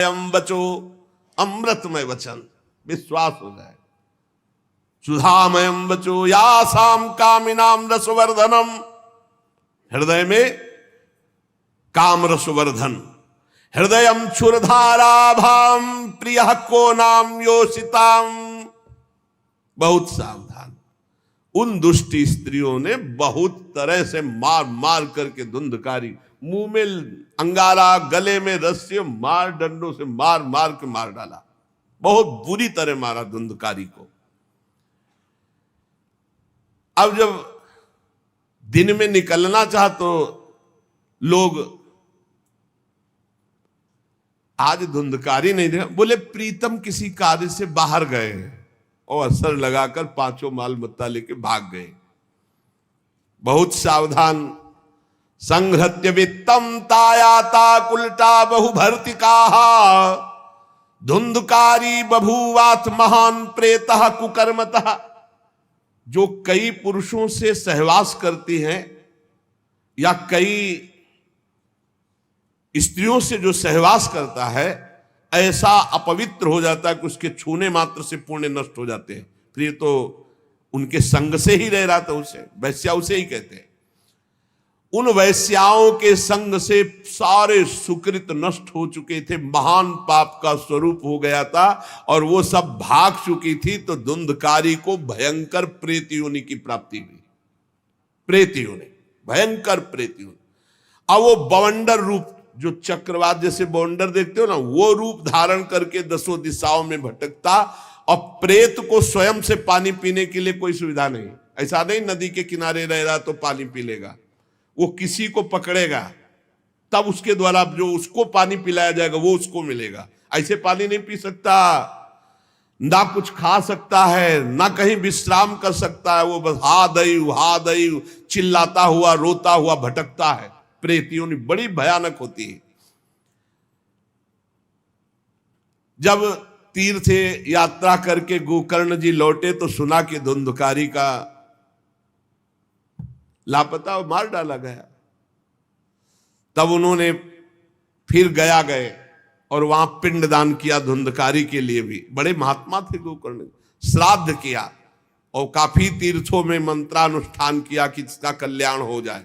बचो अमृतमय वचन, विश्वास हो जाए। सुधामयम बचो या साम कामिनाम रसवर्धनम, हृदय में काम रसवर्धन। हृदयम क्षुरधाराभाम प्रिय को नाम योषिताम। बहुत सावधान। उन दुष्ट स्त्रियों ने बहुत तरह से मार मार करके धुंधकारी, मुंह में अंगारा, गले में रस्सी, मार डंडों से मार मार के मार डाला। बहुत बुरी तरह मारा धुंधकारी को। अब जब दिन में निकलना चाह तो लोग, आज धुंधकारी नहीं देखा, बोले प्रीतम किसी कार्य से बाहर गए और असर लगाकर पांचों माल मत्ता लेके भाग गए। बहुत सावधान। संहृत्य वित्तम तायाता कुलटा बहुभर्तिका धुंधकारी बभूवात महान प्रेतः कुकर्मतः। जो कई पुरुषों से सहवास करती हैं या कई स्त्रियों से जो सहवास करता है, ऐसा अपवित्र हो जाता है कि उसके छूने मात्र से पुण्य नष्ट हो जाते हैं। फिर तो उनके संग से ही रह रहा था, उसे वैश्या उसे ही कहते हैं। उन वैश्याओं के संग से सारे सुकृत नष्ट हो चुके थे, महान पाप का स्वरूप हो गया था और वो सब भाग चुकी थी। तो धुंधकारी को भयंकर प्रेत योनि की प्राप्ति हुई। प्रेत योनि, भयंकर प्रेत योनि। अब वो बवंडर रूप, जो चक्रवात जैसे बवंडर देखते हो ना, वो रूप धारण करके दसों दिशाओं में भटकता। और प्रेत को स्वयं से पानी पीने के लिए कोई सुविधा नहीं। ऐसा नहीं नदी के किनारे रह रहा तो पानी पी लेगा, वो किसी को पकड़ेगा तब उसके द्वारा जो उसको पानी पिलाया जाएगा वो उसको मिलेगा। ऐसे पानी नहीं पी सकता, ना कुछ खा सकता है, ना कहीं विश्राम कर सकता है। वो बस हा दई चिल्लाता हुआ, रोता हुआ भटकता है। प्रेत योनि बड़ी भयानक होती है। जब तीर्थ यात्रा करके गोकर्ण जी लौटे तो सुना कि धुंधकारी का लापता और मार डाला गया। तब उन्होंने फिर गए और वहां पिंडदान किया धुंधकारी के लिए भी। बड़े महात्मा थे गोकर्ण। श्राद्ध किया और काफी तीर्थों में मंत्रानुष्ठान किया कि इसका कल्याण हो जाए।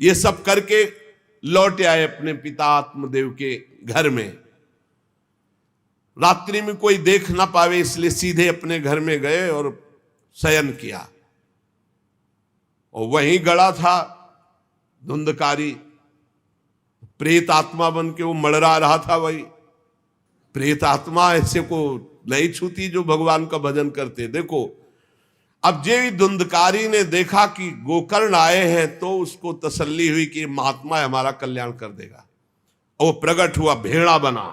ये सब करके लौट आए अपने पिता आत्मदेव के घर में। रात्रि में कोई देख ना पावे इसलिए सीधे अपने घर में गए और शयन किया। और वहीं गड़ा था धुंधकारी, प्रेत आत्मा बन के वो मड़रा रहा था। वही प्रेत आत्मा ऐसे को नहीं छूती जो भगवान का भजन करते। देखो, अब जे धुंधकारी ने देखा कि गोकर्ण आए हैं तो उसको तसल्ली हुई कि महात्मा हमारा कल्याण कर देगा। और वो प्रकट हुआ, भेड़ा बना।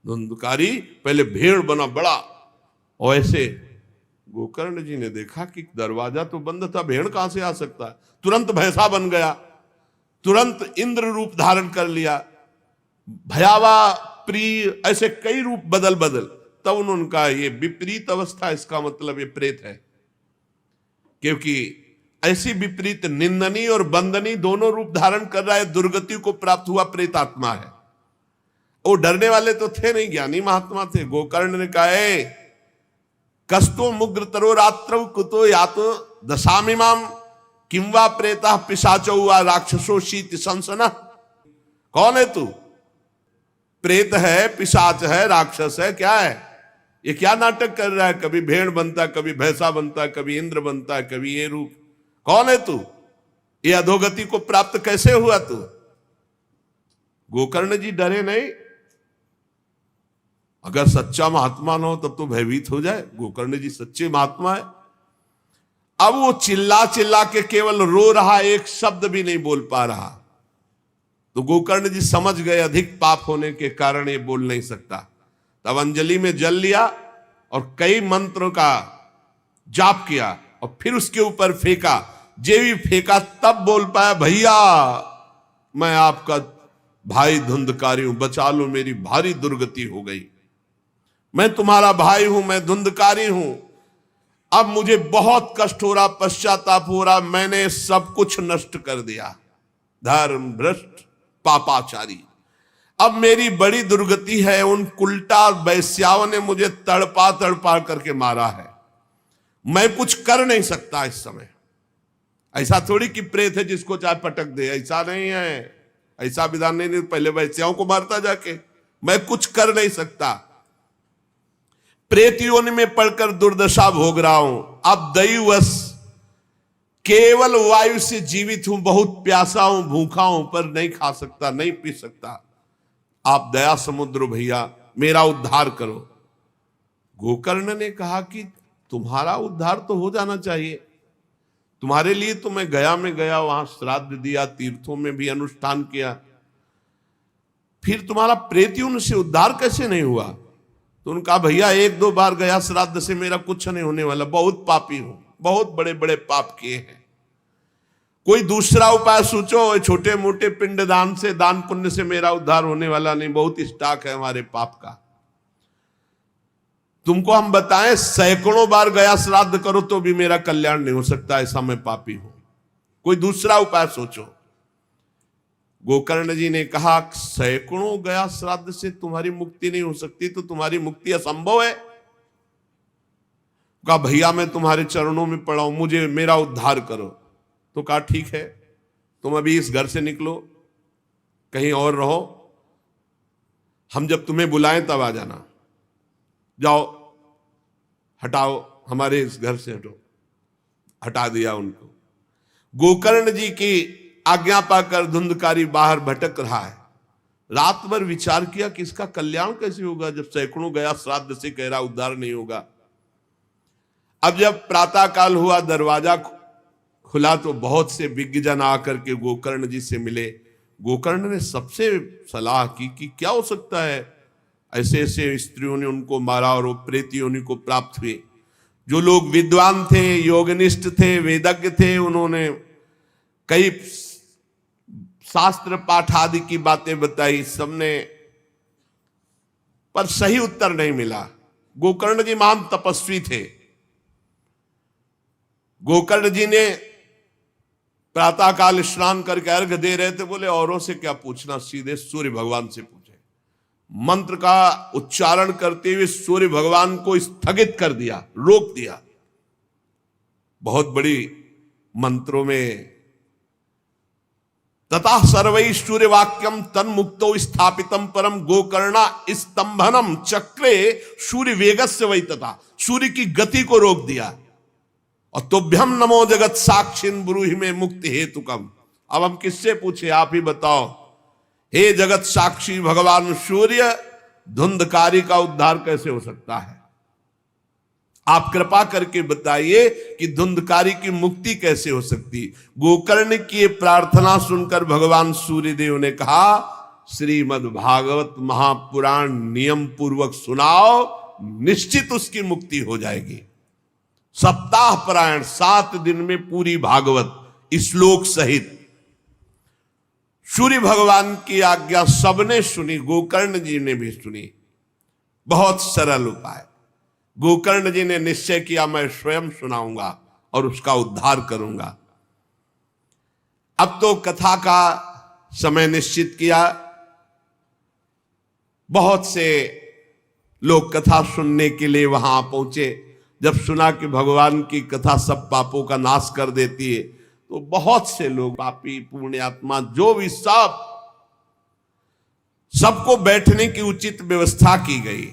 धुंधकारी पहले भेड़ बना बड़ा, और ऐसे गोकर्ण जी ने देखा कि दरवाजा तो बंद था, भेड़ कहां से आ सकता है। तुरंत भैंसा बन गया, तुरंत इंद्र रूप धारण कर लिया, भयावा, प्रिय, ऐसे कई रूप बदल। तब उन्होंने कहा ये विपरीत अवस्था, इसका मतलब ये प्रेत है। क्योंकि ऐसी विपरीत निंदनीय और बंदनीय दोनों रूप धारण कर रहा है, दुर्गति को प्राप्त हुआ प्रेत आत्मा है। वो डरने वाले तो थे नहीं, ज्ञानी महात्मा थे। गोकर्ण ने कहा, कस्तो मुग्र तरो रात्रौ कुतो यातो दशामिमाम किंवा प्रेता पिशाचो वा राक्षसो शीत संसना। कौन है तू? प्रेत है, पिशाच है, राक्षस है, क्या है ये? क्या नाटक कर रहा है? कभी भेड़ बनता है, कभी भैंसा बनता है, कभी इंद्र बनता है, कभी ये रूप। कौन है तू? ये अधोगति को प्राप्त कैसे हुआ तू? गोकर्ण जी डरे नहीं। अगर सच्चा महात्मा न हो तब तो भयभीत हो जाए। गोकर्ण जी सच्चे महात्मा है। अब वो चिल्ला चिल्ला के केवल रो रहा, एक शब्द भी नहीं बोल पा रहा। तो गोकर्ण जी समझ गए अधिक पाप होने के कारण ये बोल नहीं सकता। तब अंजलि में जल लिया और कई मंत्रों का जाप किया और फिर उसके ऊपर फेंका। जे भी फेंका तब बोल पाया, भैया मैं आपका भाई धुंधकारी हूं, बचा लो, मेरी भारी दुर्गति हो गई। मैं तुम्हारा भाई हूं, मैं धुंधकारी हूं। अब मुझे बहुत कष्ट हो रहा, पश्चाताप हो रहा, मैंने सब कुछ नष्ट कर दिया। धर्म भ्रष्ट पापाचारी। अब मेरी बड़ी दुर्गति है, उन कुलटा वैश्याओं ने मुझे तड़पा तड़पा करके मारा है, मैं कुछ कर नहीं सकता इस समय। ऐसा थोड़ी कि प्रेत है जिसको चाहे पटक दे, ऐसा नहीं है, ऐसा विधान नहीं, पहले वैश्याओं को मारता जाके, मैं कुछ कर नहीं सकता, प्रेत योनि में पड़कर दुर्दशा भोग रहा हूं। अब दैवश केवल वायु से जीवित हूं, बहुत प्यासा हूं, भूखा हूं, पर नहीं खा सकता, नहीं पी सकता। आप दया समुद्र भैया मेरा उद्धार करो। गोकर्ण ने कहा कि तुम्हारा उद्धार तो हो जाना चाहिए, तुम्हारे लिए तो मैं गया में गया, वहां श्राद्ध दिया, तीर्थों में भी अनुष्ठान किया, फिर तुम्हारा प्रेतयुन से उद्धार कैसे नहीं हुआ? तो उनका भैया एक दो बार गया श्राद्ध से मेरा कुछ नहीं होने वाला, बहुत पापी हूं, बहुत बड़े बड़े पाप किए हैं, कोई दूसरा उपाय सोचो, छोटे मोटे पिंडदान से, दान पुण्य से मेरा उद्धार होने वाला नहीं, बहुत स्टॉक है हमारे पाप का। तुमको हम बताएं सैकड़ों बार गया श्राद्ध करो तो भी मेरा कल्याण नहीं हो सकता, ऐसा मैं पापी हूं, कोई दूसरा उपाय सोचो। गोकर्ण जी ने कहा सैकड़ों गया श्राद्ध से तुम्हारी मुक्ति नहीं हो सकती, तो तुम्हारी मुक्ति असंभव है। कहा भैया मैं तुम्हारे चरणों में पड़ा हूं, मुझे मेरा उद्धार करो। तो कहा ठीक है, तुम अभी इस घर से निकलो, कहीं और रहो, हम जब तुम्हें बुलाएं तब आ जाना, जाओ हटाओ, हमारे इस घर से हटो। हटा दिया उनको। गोकर्ण जी की आज्ञा पाकर धुंधकारी बाहर भटक रहा है। रात भर विचार किया कि इसका कल्याण कैसे होगा, जब सैकड़ों गया श्राद्ध से कह रहा उद्धार नहीं होगा। अब जब प्रातः काल हुआ, दरवाजा खुला तो बहुत से विज्ञजन आकर के गोकर्ण जी से मिले। गोकर्ण ने सबसे सलाह की कि क्या हो सकता है, ऐसे ऐसे स्त्रियों ने उनको मारा और वो प्रेत योनि को प्राप्त हुए। जो लोग विद्वान थे, योगनिष्ठ थे, वेदज्ञ थे, उन्होंने कई शास्त्र पाठ आदि की बातें बताई, सबने, पर सही उत्तर नहीं मिला। गोकर्ण जी महान तपस्वी थे। गोकर्ण जी ने प्रातः काल स्नान करके अर्घ दे रहे थे, बोले औरों से क्या पूछना, सीधे सूर्य भगवान से पूछे। मंत्र का उच्चारण करते हुए सूर्य भगवान को स्थगित कर दिया, रोक दिया। बहुत बड़ी मंत्रों में तथा सर्वै सूर्य वाक्यम तन मुक्तो स्थापितम परम गोकर्णा स्तंभनम चक्रे सूर्य वेगस्य वै, तथा सूर्य की गति को रोक दिया। और तुभ्यम नमो जगत साक्षिन ब्रूहि में मुक्ति हेतुकम। अब हम किससे पूछे, आप ही बताओ। हे जगत साक्षी भगवान सूर्य, धुंधकारी का उद्धार कैसे हो सकता है? आप कृपा करके बताइए कि धुंधकारी की मुक्ति कैसे हो सकती। गोकर्ण की प्रार्थना सुनकर भगवान सूर्यदेव ने कहा श्रीमद् भागवत महापुराण नियम पूर्वक सुनाओ, निश्चित उसकी मुक्ति हो जाएगी। सप्ताह परायण 7 दिन में पूरी भागवत श्लोक सहित। सूर्य भगवान की आज्ञा सबने सुनी, गोकर्ण जी ने भी सुनी। बहुत सरल उपाय। गोकर्ण जी ने निश्चय किया मैं स्वयं सुनाऊंगा और उसका उद्धार करूंगा। अब तो कथा का समय निश्चित किया। बहुत से लोग कथा सुनने के लिए वहां पहुंचे। जब सुना कि भगवान की कथा सब पापों का नाश कर देती है, तो बहुत से लोग, पापी पुण्यात्मा जो भी, सबको बैठने की उचित व्यवस्था की गई।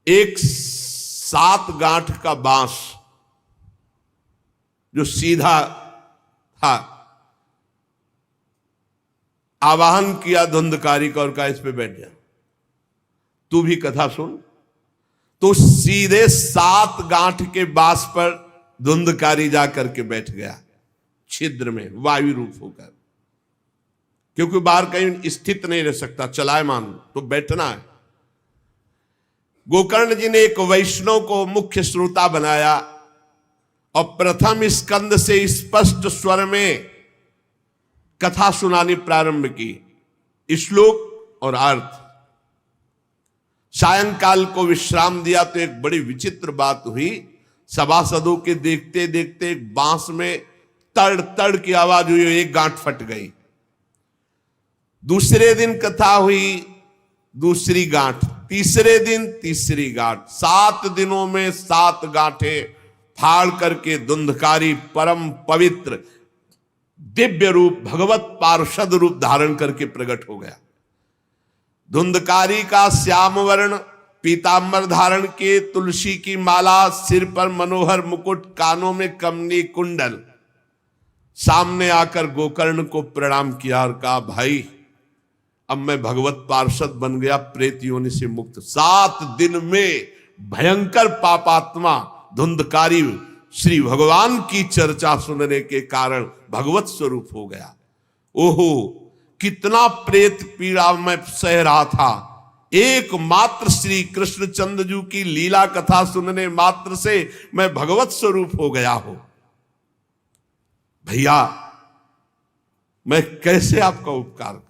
एक 7 गांठ का बांस जो सीधा था, आवाहन किया धुंधकारी का और कहा इस पे बैठ जा, तू भी कथा सुन। तो सीधे 7 गांठ के बांस पर धुंधकारी जाकर के बैठ गया, छिद्र में वायु रूप होकर, क्योंकि बाहर कहीं स्थित नहीं रह सकता, चलायमान, तो बैठना है। गोकर्ण जी ने एक वैष्णव को मुख्य श्रोता बनाया और प्रथम स्कंद से स्पष्ट स्वर में कथा सुनानी प्रारंभ की, श्लोक और अर्थ। सायंकाल को विश्राम दिया तो एक बड़ी विचित्र बात हुई। सभासदों के देखते देखते एक बांस में तड़ तड़ की आवाज हुई, एक गांठ फट गई। दूसरे दिन कथा हुई दूसरी गांठ, तीसरे दिन तीसरी गांठ, 7 दिनों में 7 गांठें फाड़ करके धुंधकारी परम पवित्र दिव्य रूप भगवत पार्षद रूप धारण करके प्रकट हो गया। धुंधकारी का श्याम वर्ण पीतांबर धारण के, तुलसी की माला, सिर पर मनोहर मुकुट, कानों में कमनी कुंडल, सामने आकर गोकर्ण को प्रणाम किया और कहा, भाई अब मैं भगवत पार्षद बन गया, प्रेत योनि से मुक्त। 7 दिन में भयंकर पापात्मा धुंधकारी श्री भगवान की चर्चा सुनने के कारण भगवत स्वरूप हो गया। ओहो, कितना प्रेत पीड़ा मैं सह रहा था, एकमात्र श्री कृष्णचंद्र जी की लीला कथा सुनने मात्र से मैं भगवत स्वरूप हो गया हूं। भैया मैं कैसे आपका उपकार करूं?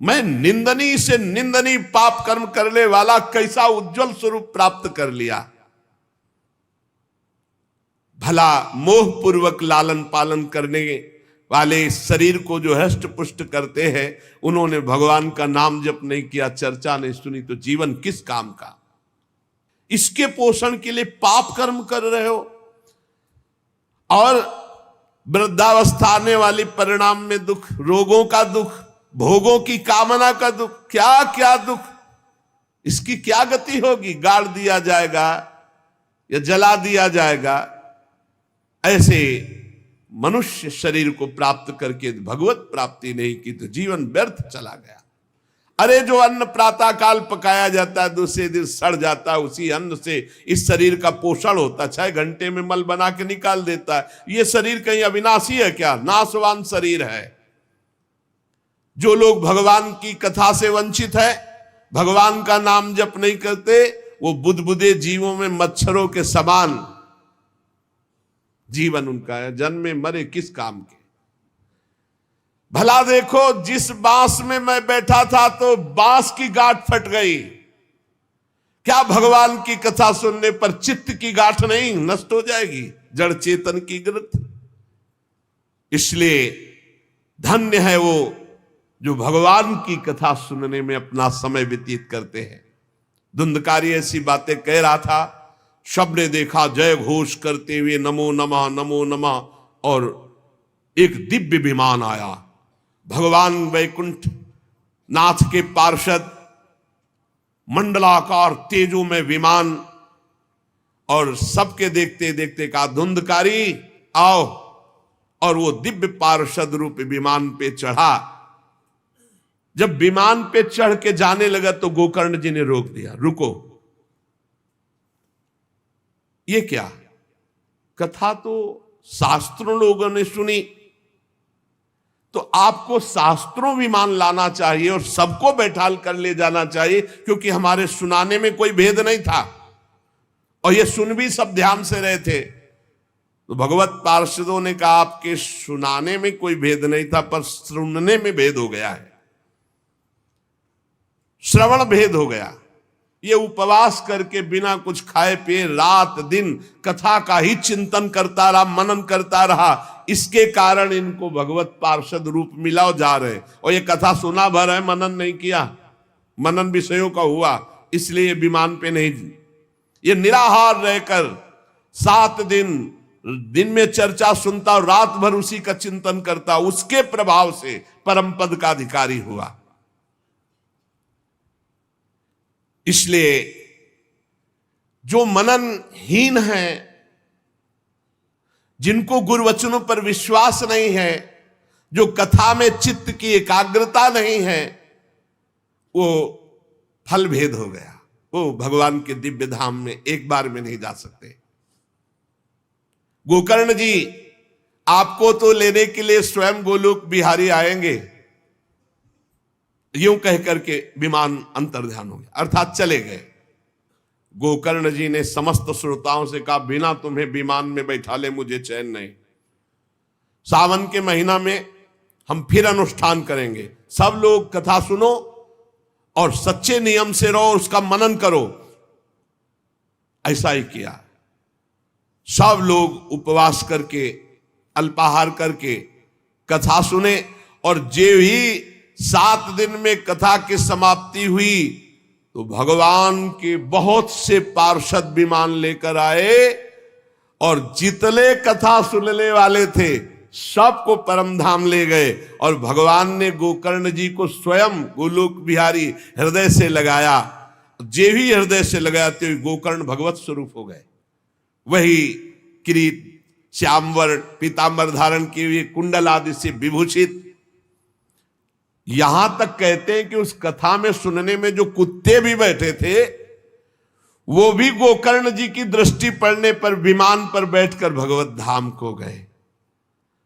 मैं निंदनीय से निंदनीय पाप कर्म करने वाला कैसा उज्जवल स्वरूप प्राप्त कर लिया। भला मोह पूर्वक लालन पालन करने वाले शरीर को जो हष्ट पुष्ट करते हैं, उन्होंने भगवान का नाम जप नहीं किया, चर्चा नहीं सुनी, तो जीवन किस काम का? इसके पोषण के लिए पाप कर्म कर रहे हो और वृद्धावस्था आने वाली परिणाम में दुख, रोगों का दुख, भोगों की कामना का दुख, क्या क्या दुख, इसकी क्या गति होगी? गाड़ दिया जाएगा या जला दिया जाएगा। ऐसे मनुष्य शरीर को प्राप्त करके भगवत प्राप्ति नहीं की तो जीवन व्यर्थ चला गया। अरे जो अन्न प्रातः काल पकाया जाता है, दूसरे दिन सड़ जाता है, उसी अन्न से इस शरीर का पोषण होता है, 6 घंटे में मल बना के निकाल देता है। ये शरीर कहीं अविनाशी है क्या? नाशवान शरीर है। जो लोग भगवान की कथा से वंचित है, भगवान का नाम जप नहीं करते, वो बुदबुदे जीवों में मच्छरों के समान जीवन उनका है। जन्मे मरे किस काम के? भला देखो, जिस बांस में मैं बैठा था तो बांस की गांठ फट गई, क्या भगवान की कथा सुनने पर चित्त की गांठ नहीं नष्ट हो जाएगी? जड़ चेतन की ग्रंथ। इसलिए धन्य है वो जो भगवान की कथा सुनने में अपना समय व्यतीत करते हैं। धुंधकारी ऐसी बातें कह रहा था, सबने देखा जय घोष करते हुए नमो नमः नमो नमः, और एक दिव्य विमान आया। भगवान वैकुंठ नाथ के पार्षद मंडलाकार तेजो में विमान, और सबके देखते देखते कहा, धुंधकारी आओ। और वो दिव्य पार्षद रूप विमान पे चढ़ा। जब विमान पे चढ़ के जाने लगा तो गोकर्ण जी ने रोक दिया, रुको, ये क्या? कथा तो शास्त्रों लोगों ने सुनी, तो आपको शास्त्रों विमान लाना चाहिए और सबको बैठाल कर ले जाना चाहिए, क्योंकि हमारे सुनाने में कोई भेद नहीं था और ये सुन भी सब ध्यान से रहे थे। तो भगवत पार्षदों ने कहा, आपके सुनाने में कोई भेद नहीं था, पर सुनने में भेद हो गया है, श्रवण भेद हो गया। ये उपवास करके बिना कुछ खाए पिए रात दिन कथा का ही चिंतन करता रहा, मनन करता रहा, इसके कारण इनको भगवत पार्षद रूप मिला जा रहे। और ये कथा सुना भर है, मनन नहीं किया, मनन विषयों का हुआ, इसलिए विमान पे नहीं। ये निराहार रहकर 7 दिन में चर्चा सुनता और रात भर उसी का चिंतन करता, उसके प्रभाव से परम पद का अधिकारी हुआ। इसलिए जो मननहीन है, जिनको गुरुवचनों पर विश्वास नहीं है, जो कथा में चित्त की एकाग्रता नहीं है, वो फल भेद हो गया। वो भगवान के दिव्य धाम में एक बार में नहीं जा सकते। गोकर्ण जी, आपको तो लेने के लिए स्वयं गोलोक बिहारी आएंगे, यूं कह करके विमान अंतर्ध्यान हो गया, अर्थात चले गए। गोकर्ण जी ने समस्त श्रोताओं से कहा, बिना तुम्हें विमान में बैठा ले मुझे चैन नहीं। सावन के महीना में हम फिर अनुष्ठान करेंगे, सब लोग कथा सुनो और सच्चे नियम से रहो, उसका मनन करो। ऐसा ही किया। सब लोग उपवास करके, अल्पाहार करके कथा सुने, और जे ही 7 दिन में कथा की समाप्ति हुई तो भगवान के बहुत से पार्षद विमान लेकर आए और जितने कथा सुनने वाले थे सबको परम धाम ले गए। और भगवान ने गोकर्ण जी को स्वयं गोलोक बिहारी हृदय से लगाया। जे भी हृदय से लगाया तो गोकर्ण भगवत स्वरूप हो गए। वही किरीट श्यामवर पीतांबर धारण किए हुए कुंडल आदि से विभूषित। यहां तक कहते हैं कि उस कथा में सुनने में जो कुत्ते भी बैठे थे वो भी गोकर्ण जी की दृष्टि पड़ने पर विमान पर बैठकर भगवत धाम को गए।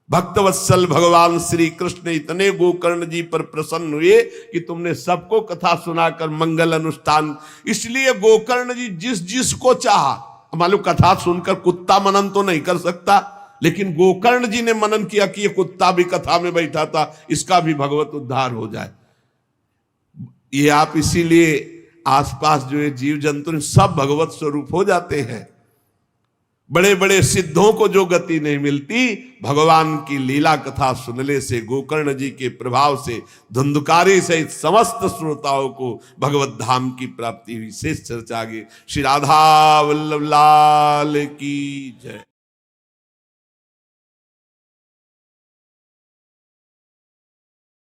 भक्तवत्सल भगवान श्री कृष्ण इतने गोकर्ण जी पर प्रसन्न हुए कि तुमने सबको कथा सुनाकर मंगल अनुष्ठान। इसलिए गोकर्ण जी जिस जिसको चाहा, मालूम कथा सुनकर कुत्ता मनन तो नहीं कर सकता, लेकिन गोकर्ण जी ने मनन किया कि ये कुत्ता भी कथा में बैठा था, इसका भी भगवत उद्धार हो जाए। ये आप इसीलिए आसपास जो है जीव जंतु सब भगवत स्वरूप हो जाते हैं। बड़े बड़े सिद्धों को जो गति नहीं मिलती, भगवान की लीला कथा सुनने से, गोकर्ण जी के प्रभाव से धुंधकारी सहित समस्त श्रोताओं को भगवत धाम की प्राप्ति हुई। शेष चर्चा आगे। श्री राधा वल्लभ लाल की जय।